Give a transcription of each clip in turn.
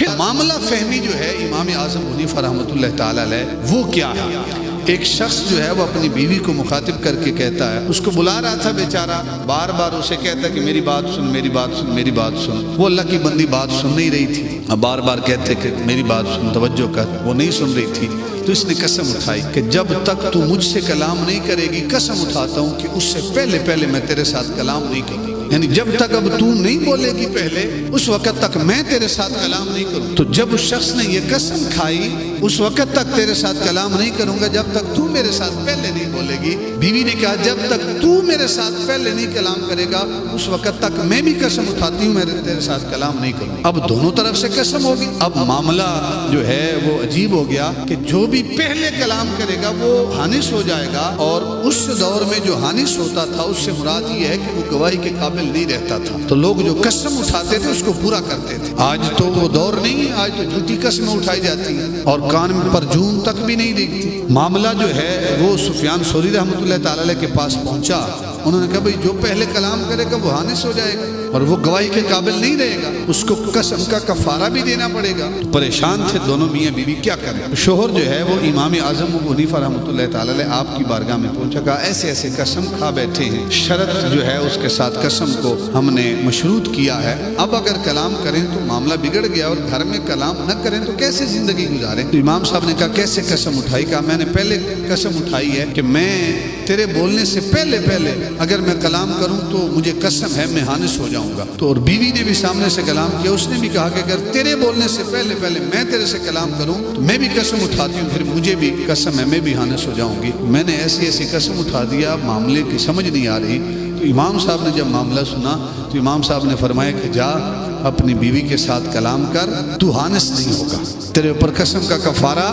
پھر معاملہ فہمی جو ہے امام اعظم حنیفہ رحمۃ اللہ تعالی علیہ وہ کیا ہے؟ ایک شخص جو ہے وہ اپنی بیوی کو مخاطب کر کے کہتا ہے، اس کو بلا رہا تھا بیچارہ، بار بار اسے کہتا ہے کہ میری بات سن، میری بات سن، میری بات سن۔ وہ اللہ کی بندی بات سن نہیں رہی تھی، بار بار کہتے کہ میری بات سن، توجہ کر، وہ نہیں سن رہی تھی۔ تو اس نے قسم اٹھائی کہ جب تک تو مجھ سے کلام نہیں کرے گی، قسم اٹھاتا ہوں کہ اس سے پہلے میں تیرے ساتھ کلام نہیں کروں گی، یعنی جب تک اب تو نہیں بولے گی پہلے، اس وقت تک میں تیرے ساتھ کلام نہیں کروں۔ تو جب اس شخص نے یہ قسم کھائی اس وقت تک تیرے ساتھ کلام نہیں کروں گا جب تک تو میرے ساتھ پہلے نہیں بولے گی۔ بیوی نے کہا جب تک تو میرے ساتھ پہلے نہیں کلام کرے گا اس وقت تک میں بھی قسم اٹھاتی ہوں میں تیرے ساتھ کلام نہیں کروں۔ اب دونوں طرف سے قسم ہوگی۔ اب معاملہ جو ہے وہ عجیب ہو گیا کہ جو بھی پہلے کلام کرے گا وہ حانث ہو جائے گا، اور اس دور میں جو حانث ہوتا تھا اس سے مراد یہ ہے کہ وہ گواہی کے قابل نہیں رہتا تھا، تو لوگ جو قسم اٹھاتے تھے اس کو پورا کرتے تھے۔ آج تو وہ دور نہیں، آج تو جھوٹی قسمیں اٹھائی جاتی ہیں اور کان پر جون تک بھی نہیں دیکھتی۔ معاملہ جو ہے وہ سفیان ثوری رحمۃ اللہ تعالی علیہ کے پاس پہنچا، انہوں نے کہا بھئی جو پہلے کلام کرے گا وہ حانث ہو جائے گا اور وہ گواہی کے قابل نہیں رہے گا، اس کو قسم کا کفارہ بھی دینا پڑے گا۔ پریشان تھے دونوں میاں بیوی، کیا کریں؟ شوہر جو ہے وہ امام اعظم ابو حنیفہ رحمۃ اللہ تعالی علیہ آپ کی بارگاہ میں پہنچا، کہا ایسے ایسے قسم کھا بیٹھے ہیں، شرط جو ہے اس کے ساتھ قسم کو ہم نے مشروط کیا ہے، اب اگر کلام کریں تو معاملہ بگڑ گیا اور گھر میں کلام نہ کریں تو کیسے زندگی گزاریں؟ تو امام صاحب نے کہا کیسے قسم اٹھائی؟ کہا میں نے پہلے قسم اٹھائی ہے کہ میں تیرے بولنے سے پہلے اگر میں کلام کروں تو مجھے قسم ہے میں حانث ہو جاؤں گا۔ تو اور بیوی نے بھی سامنے سے کلام کیا، اس نے بھی کہا کہ اگر تیرے بولنے سے پہلے میں تیرے سے کلام کروں تو میں بھی قسم اٹھاتی ہوں، پھر مجھے بھی قسم ہے میں بھی حانث ہو جاؤں گی۔ میں نے ایسی ایسی قسم اٹھا دیا، معاملے کی سمجھ نہیں آ رہی۔ تو امام صاحب نے جب معاملہ سنا تو امام صاحب نے فرمایا کہ جا اپنی بیوی کے ساتھ کلام کر، تو حانث نہیں ہوگا، تیرے اوپر قسم کا کفارہ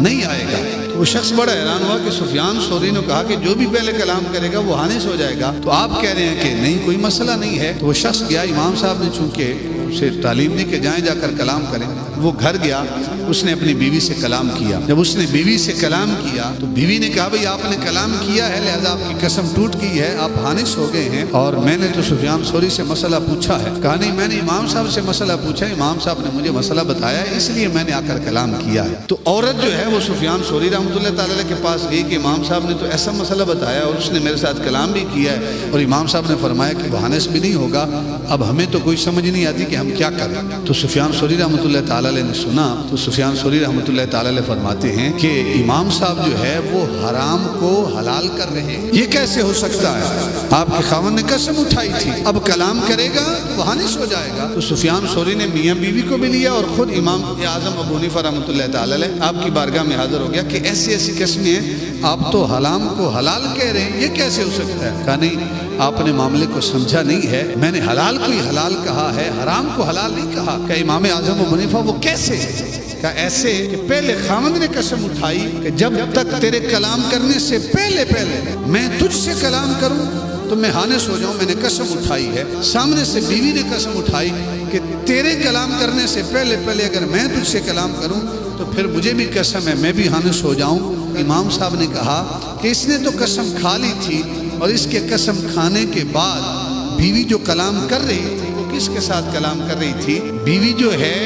نہیں آئے گا۔ تو وہ شخص بڑا حیران ہوا کہ سفیان ثوری نے کہا کہ جو بھی پہلے کلام کرے گا وہ حانث ہو جائے گا، تو آپ کہہ رہے ہیں کہ نہیں کوئی مسئلہ نہیں ہے۔ تو وہ شخص گیا، امام صاحب نے چونکہ اسے تعلیم دی کہ جائیں جا کر کلام کریں، وہ گھر گیا، اس نے اپنی بیوی سے کلام کیا۔ جب اس نے بیوی سے کلام کیا تو بیوی نے کہا بھئی آپ نے کلام کیا ہے لہذا آپ کی قسم ٹوٹ گئی ہے، آپ حانث ہو گئے ہیں، اور میں نے تو سفیان ثوری سے مسئلہ پوچھا ہے۔ کہا نہیں میں نے امام صاحب سے مسئلہ پوچھا ہے، امام صاحب نے مجھے مسئلہ بتایا ہے اس لیے میں نے آ کر کلام کیا ہے۔ تو عورت جو ہے وہ سفیان ثوری رحمۃ اللہ تعالی علیہ کے پاس گئی کہ امام صاحب نے تو ایسا مسئلہ بتایا اور اس نے میرے ساتھ کلام بھی کیا ہے اور امام صاحب نے فرمایا کہ وہ حانث بھی نہیں ہوگا، اب ہمیں تو کوئی سمجھ نہیں آتی کہ ہم کیا کریں۔ تو سفیان ثوری رحمۃ اللہ تعالی علیہ نے سنا تو سفیان ثوری رحمۃ اللہ تعالی علیہ فرماتے ہیں کہ امام صاحب جو ہے وہ حرام کو حلال کر رہے ہیں، یہ کیسے ہو سکتا ہے؟ آپ کے خاوند نے قسم اٹھائی تھی، اب کلام کرے گا تو حانث ہو جائے گا۔ تو سفیان ثوری نے میاں بیوی کو بھی لیا اور خود امام اعظم ابو حنیفہ رحمۃ اللہ تعالی علیہ آپ کی بارگاہ میں حاضر ہو گیا کہ ایسی ایسی قسمیں ہیں، آپ تو حرام کو حلال کہہ رہے ہیں، یہ کیسے ہو سکتا ہے؟ کہا نہیں آپ نے معاملے کو سمجھا نہیں ہے، میں نے حلال کو ہی حلال کہا ہے، حرام کو حلال نہیں کہا۔ کہ امام اعظم ابو حنیفہ وہ کیسے؟ کہ ایسے کہ پہلے خاوند نے قسم اٹھائی کہ جب تک تیرے کلام کرنے سے پہلے میں تجھ سے کلام کروں تو میں حانث ہو جاؤں، میں نے قسم اٹھائی ہے۔ سامنے سے بیوی نے قسم اٹھائی کہ تیرے کلام کرنے سے پہلے اگر میں تجھ سے کلام کروں تو پھر مجھے بھی قسم ہے میں بھی حانث ہو جاؤں۔ امام صاحب نے کہا کہ اس نے تو قسم کھا لی تھی، اور اس کے قسم کھانے کے بعد بیوی جو کلام کر رہی تھی وہ کس کے ساتھ کلام کر رہی تھی؟ بیوی جو ہے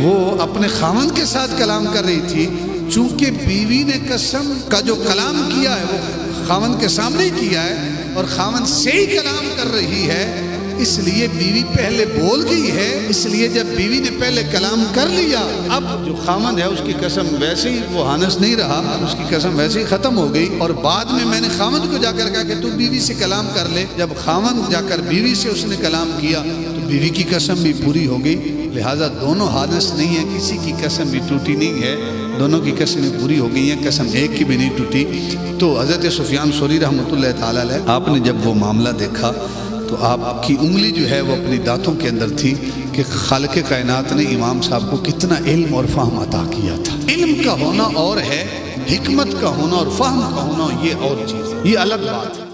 وہ اپنے خاوند کے ساتھ کلام کر رہی تھی، چونکہ بیوی نے قسم کا جو کلام کیا ہے وہ خاوند کے سامنے کیا ہے اور خاوند سے ہی کلام کر رہی ہے، اس لیے بیوی پہلے بول گئی ہے۔ اس لیے جب بیوی نے پہلے کلام کر لیا، اب جو خاوند ہے اس کی قسم ویسے ہی وہ حانث نہیں رہا، اس کی قسم ویسے ہی ختم ہو گئی، اور بعد میں نے خاوند کو جا کر کہا کہ تو بیوی سے کلام کر لے۔ جب خاوند جا کر بیوی سے اس نے کلام کیا تو بیوی کی قسم بھی پوری ہو گئی، لہٰذا دونوں حانث نہیں ہیں، کسی کی قسم بھی ٹوٹی نہیں ہے، دونوں کی قسمیں پوری ہو گئی ہیں، قسم ایک کی بھی نہیں ٹوٹی۔ تو حضرت سفیان ثوری رحمۃ اللہ تعالی علیہ آپ نے جب وہ معاملہ دیکھا تو آپ کی انگلی جو ہے وہ اپنی دانتوں کے اندر تھی کہ خالق کائنات نے امام صاحب کو کتنا علم اور فہم عطا کیا تھا۔ علم کا ہونا اور ہے، حکمت کا ہونا اور فہم کا ہونا یہ اور چیز ہے، یہ الگ بات ہے۔